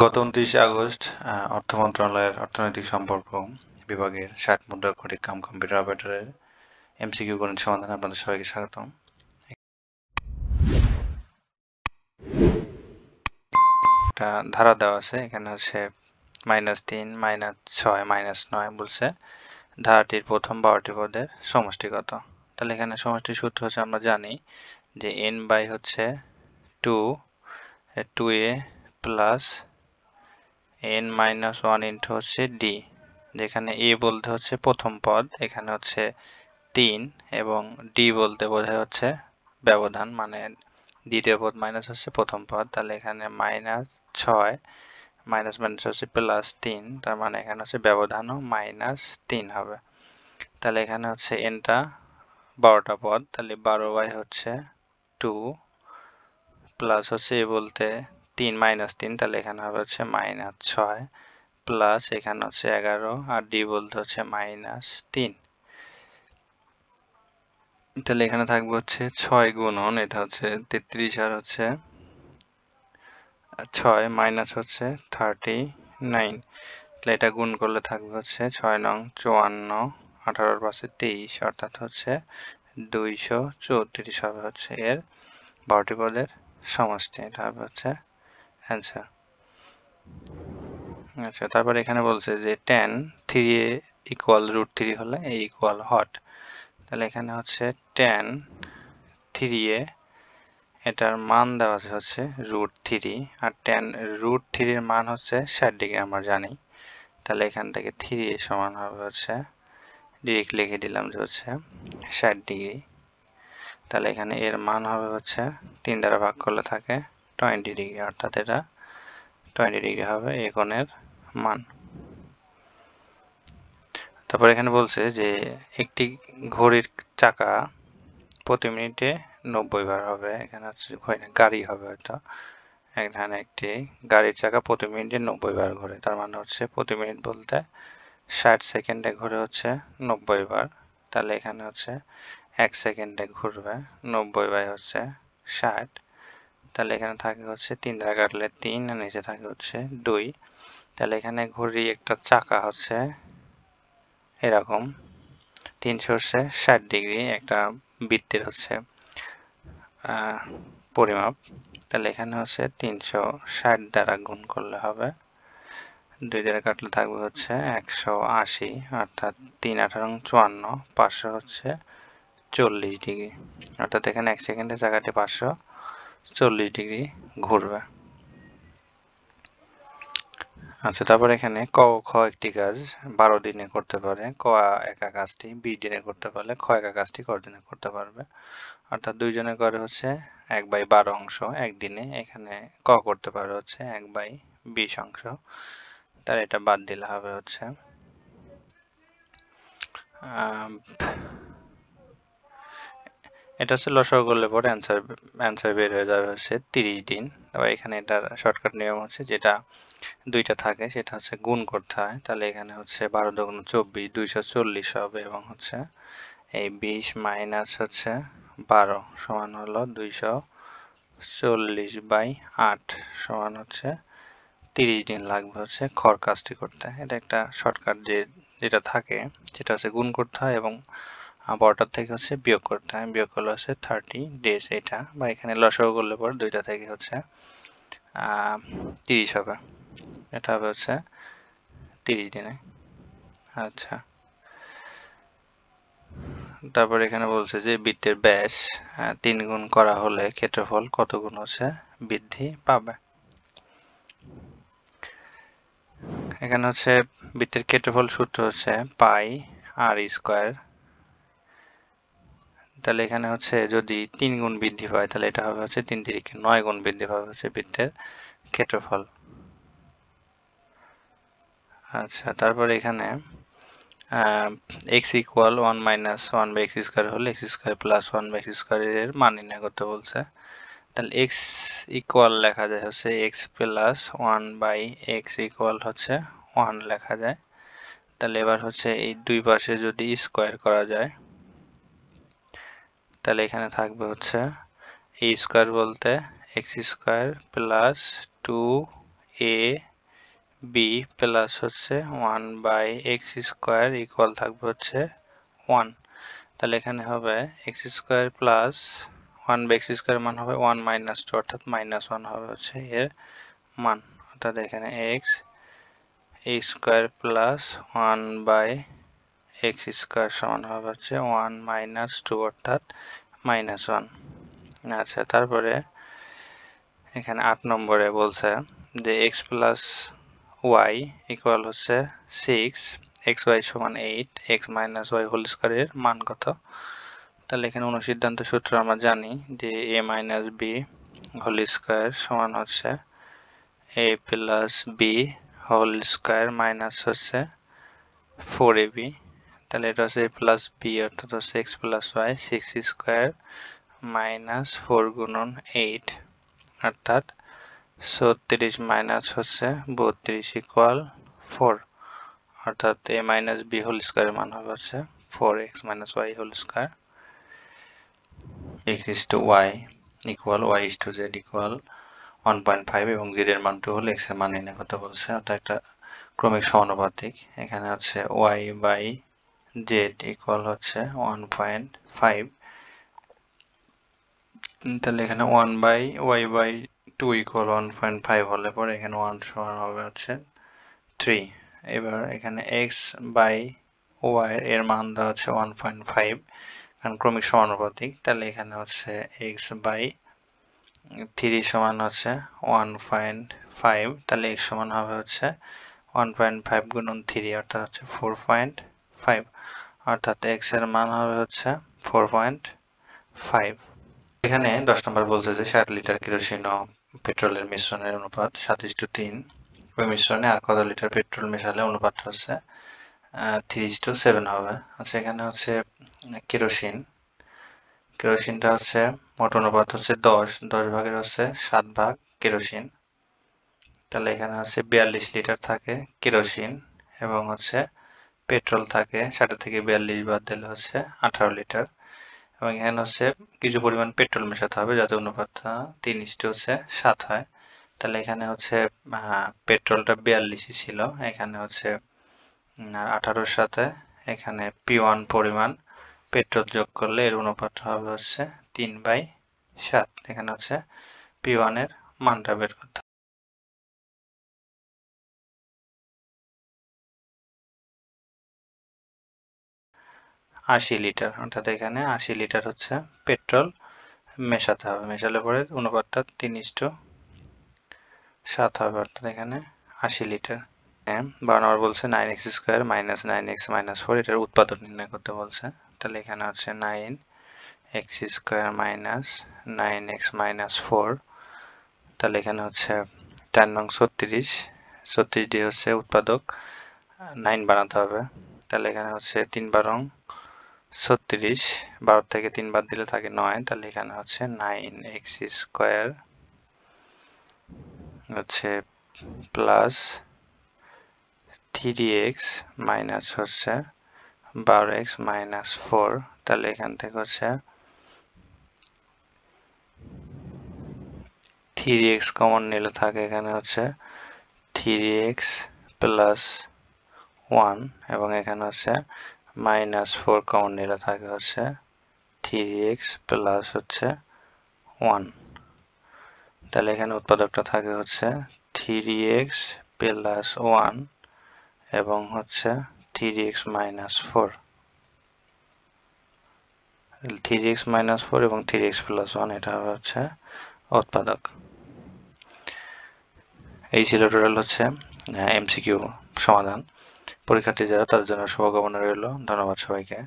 গত ২৯শে আগস্ট অর্থ মন্ত্রণালয়ের অর্থনৈতিক সম্পর্ক বিভাগের ৬০ মুদ্রা ঘটিক কম্পিউটার অপারেটরের এমসিকিউ গণিত সমাধানে আপনাদের সবাইকে স্বাগতম। একটা ধারা দেওয়া আছে, এখানে হচ্ছে -৩, -৬, -৯ বলছে ধারাটির প্রথম ১২টি পদের সমষ্টি কত। তাহলে এখানে সমষ্টির সূত্র হচ্ছে আমরা জানি যে n বাই হচ্ছে 2a plus n minus 1 into হচ্ছে d, যেখানে a বলতে হচ্ছে প্রথম পদ, এখানে হচ্ছে 3 এবং d বলতে বোঝায় হচ্ছে ব্যবধান, মানে দ্বিতীয় পদ মাইনাস হচ্ছে প্রথম পদ। তাহলে এখানে -6 মাইনাস মাইনাস হচ্ছে +3, তার মানে এখানে হচ্ছে ব্যবধানও -3 হবে। তাহলে এখানে হচ্ছে nটা 12টা পদ, তাহলে 12 বাই হচ্ছে 2 প্লাস হচ্ছে a বলতে 3 -3, তাহলে এখানে হবে হচ্ছে -6 প্লাস এখানে হচ্ছে 11 আর d বলতে হচ্ছে -3। তাহলে এখানে থাকবে হচ্ছে 6 গুণন, এটা হচ্ছে 33 আর হচ্ছে 6 মাইনাস হচ্ছে 39, তাহলে এটা গুণ করলে থাকবে হচ্ছে 6 নং 54, 18 পাশে 23, অর্থাৎ হচ্ছে 234 হবে হচ্ছে এর 12টি পদের সমষ্টি। এটা হবে হচ্ছে অ্যান্সার। আচ্ছা, তারপর এখানে বলছে যে tan 3a ইকুয়াল √3 হলে a ইকুয়াল হট। তাহলে এখানে হচ্ছে tan 3a, এটার মান দেওয়া আছে হচ্ছে √3, আর tan √3 এর মান হচ্ছে 60 ডিগ্রি আমরা জানি। তাহলে এখান থেকে 3a সমান হবে হচ্ছে, ডিরেক্ট লিখে দিলাম যে হচ্ছে 60 ডিগ্রি। তাহলে এখানে এর মান হবে হচ্ছে 3 দ্বারা ভাগ করলে থাকে 20 ডিগ্রি, অর্থাৎ এটা 20 ডিগ্রি হবে এই কোণের মান। তারপর এখানে বলছে যে একটি ঘড়ির চাকা প্রতি মিনিটে 90 বার হবে। এখানে হচ্ছে গাড়ি হবে হয়তো, এখানে একটি গাড়ির চাকা প্রতি মিনিটে 90 বার ঘোরে, তার মানে হচ্ছে প্রতি মিনিট বলতে 60 সেকেন্ডে ঘুরে হচ্ছে 90 বার। তাহলে এখানে হচ্ছে 1 সেকেন্ডে ঘুরবে 90 বাই হচ্ছে 60, তাহলে এখানে থাকে হচ্ছে 3 দ্বারা কাটলে 3 আর নিচে থাকে হচ্ছে 2। তাহলে এখানে ঘড়ি একটা চাকা হচ্ছে এরকম 360 ডিগ্রি একটা বৃত্তের হচ্ছে পরিমাপ। তাহলে এখানে হচ্ছে 360 দ্বারা গুণ করলে হবে, 2 দ্বারা কাটলে থাকবে হচ্ছে 180, অর্থাৎ 3 18 54, 500 হচ্ছে 40 ডিগ্রি, অর্থাৎ এখানে 1 সেকেন্ডে চাকাটি 540 ডিগ্রি ঘুরবে। আচ্ছা, তারপর এখানে ক খ একটি কাজ 12 দিনে করতে পারে, ক একা কাজটি 20 দিনে করতে পারলে খ একা কাজটি কত দিনে করতে পারবে। অর্থাৎ দুইজনে করে হচ্ছে 1/12 অংশ একদিনে, এখানে ক করতে পারে হচ্ছে 1/20 অংশ, তার এটা বাদ দিলে হবে হচ্ছে এটা হচ্ছে লসাগু করলে পরে অ্যান্সার বের হয়ে যাবে হচ্ছে 30 দিন। তবে এখানে এটার শর্টকাট নিয়ম হচ্ছে, যেটা দুইটা থাকে সেটা হচ্ছে গুণ করতে হয়। তাহলে এখানে হচ্ছে 12 দুগুণ 24, 240 হবে, এবং হচ্ছে এই 20 মাইনাস হচ্ছে 12 সমান হলো 240/8 সমান হচ্ছে 30 দিন লাগবে হচ্ছে খর কাজটি করতে। এটা একটা শর্টকাট যেটা থাকে সেটা হচ্ছে গুণ করতে হয় এবং বড়টার থেকে হচ্ছে বিয়োগ করতে হয়, বিয়োগ করলে হচ্ছে 30 ডেজ এটা, বা এখানে লসাগু করলে পর দুইটা থেকে হচ্ছে 30 হবে, এটা হবে হচ্ছে 30 দিনে। আচ্ছা, তারপর এখানে বলছে যে বৃত্তের ব্যাস 3 গুণ করা হলে ক্ষেত্রফল কত গুণ হচ্ছে বৃদ্ধি পাবে। এখানে হচ্ছে বৃত্তের ক্ষেত্রফল সূত্র হচ্ছে পাই আর স্কয়ার। তাহলে এখানে হচ্ছে যদি 3 গুণ বৃদ্ধি পায় তাহলে এটা হবে হচ্ছে 3 তিরিকে 9 গুণ বৃদ্ধি পাবে হচ্ছে বৃত্তের ক্ষেত্রফল। আচ্ছা, তারপর এখানে x ইকুয়াল 1 মাইনাস 1/x² হলে x² প্লাস 1/x² এর মান নির্ণয় করতে বলছে। তাহলে x ইকুয়াল লেখা যায় হচ্ছে x প্লাস 1/x ইকুয়াল হচ্ছে 1 লেখা যায়। তাহলে এবার হচ্ছে এই দুই পাশে যদি স্কোয়ার করা যায় তাহলে এখানে থাকবে হচ্ছে a স্কোয়ার বলতে x² plus 2 A B plus হচ্ছে 1/x² ইকুয়াল থাকবে হচ্ছে 1। তাহলে এখানে হবে x² প্লাস 1/x² মান হবে 1 - 2 অর্থাৎ -1 হবে হচ্ছে এর মান। অর্থাৎ এখানে x² প্লাস 1/x² সমান হবে হচ্ছে 1 - 2 অর্থাৎ -1। আচ্ছা, তারপরে এখানে 8 নম্বরে বলছে যে x প্লাস y ইকুয়াল হচ্ছে 6, xy সমান 8, x মাইনাস y হোল স্কয়ারের মান কত? তাহলে এখানে অনুসিদ্ধান্ত সূত্র আমরা জানি যে a minus b whole square সমান হচ্ছে a plus b whole square minus হচ্ছে 4ab। তাহলে এটা হচ্ছে a প্লাস b অর্থাৎ হচ্ছে x plus y 6 square minus 4 গুণন 8 অর্থাৎ 36 মাইনাস হচ্ছে 32 ইকুয়াল 4। অর্থাৎ a মাইনাস b হোল স্কয়ারের মান হবে হচ্ছে 4x minus y whole square. x is to y equal y is to z equal 1.5 এবং z এর মান 2 হলে x এর মান নির্ণয় করতে বলছে। অর্থাৎ একটা ক্রমিক সমানুপাতিক। এখানে হচ্ছে y বাই z ইকুয়াল হচ্ছে 1.5। তাহলে এখানে 1/y/2 ইকুয়াল 1.5 হলে পরে এখানে 1 সমান হবে হচ্ছে 3। এবার এখানে x বাই y এর মান দেওয়া হচ্ছে 1.5 কারণ ক্রমিক সমানুপাতিক। তাহলে এখানে হচ্ছে x বাই 3 সমান হচ্ছে 1.5। তাহলে x সমান হবে হচ্ছে 1.5 গুণন 3 অর্থাৎ হচ্ছে 4.5। অর্থাৎ x এর মান হবে হচ্ছে 4.5। এখানে 10 নম্বর বলছে যে 60 লিটার কেরোসিন ও পেট্রোলের মিশ্রণের অনুপাত 7:3। ওই মিশ্রণে আর কত লিটার পেট্রোল মেশালে অনুপাত হচ্ছে 3:7 হবে। আচ্ছা, এখানে হচ্ছে কেরোসিনটা হচ্ছে মোট অনুপাত হচ্ছে 10 ভাগের হচ্ছে 7 ভাগ কেরোসিন। তাহলে এখানে হচ্ছে 42 লিটার থাকে কেরোসিন এবং হচ্ছে পেট্রোল থাকে 60 থেকে 42 বাদ দিলে হচ্ছে 18 লিটার এবং এখানে হচ্ছে কিছু পরিমাণ পেট্রোল মেশাতে হবে যাতে অনুপাতটা 3:7 হয়। তাহলে এখানে হচ্ছে পেট্রোলটা 42 ছিল, এখানে হচ্ছে 18-র সাথে এখানে P1 পরিমাণ পেট্রোল যোগ করলে এর অনুপাত হবে হচ্ছে 3/7। এখানে হচ্ছে P1 এর মানটা বের করতে হবে। 80 লিটার অর্থাৎ এখানে 80 লিটার হচ্ছে পেট্রোল মেশাতে হবে। মেশালে পরে অনুপাতটা 3:7 হবে অর্থাৎ এখানে 80 লিটার। 12 নম্বর বলছে 9x² মাইনাস 9x মাইনাস 4 এটার উৎপাদক নির্ণয় করতে বলছে। তাহলে এখানে হচ্ছে 9x² মাইনাস 9x মাইনাস 4। তাহলে এখানে হচ্ছে 4 নং 36 দিয়ে হচ্ছে উৎপাদক 9 বানাতে হবে। তাহলে এখানে হচ্ছে 3 বারং 36, 12 থেকে 3 বাদ দিলে থাকে 9। তাহলে এখানে হচ্ছে 9x² হচ্ছে প্লাস 3x মাইনাস হচ্ছে 12x মাইনাস 4। তাহলে এখান থেকে হচ্ছে 3x কমন নিলে থাকে এখানে হচ্ছে 3x প্লাস 1 এবং এখানে হচ্ছে মাইনাস 4 কমন নিলে থাকে হচ্ছে 3x প্লাস হচ্ছে 1। তাহলে এখানে উৎপাদকটা থাকে হচ্ছে 3x প্লাস 1 এবং হচ্ছে 3x মাইনাস 4। 3x মাইনাস 4 এবং 3x প্লাস 1 এটা হচ্ছে উৎপাদক। এই ছিল টোটাল হচ্ছে MCQ সমাধান। পরীক্ষার্থী যারা তাদের জন্য শুভকামনা রইল। ধন্যবাদ সবাইকে।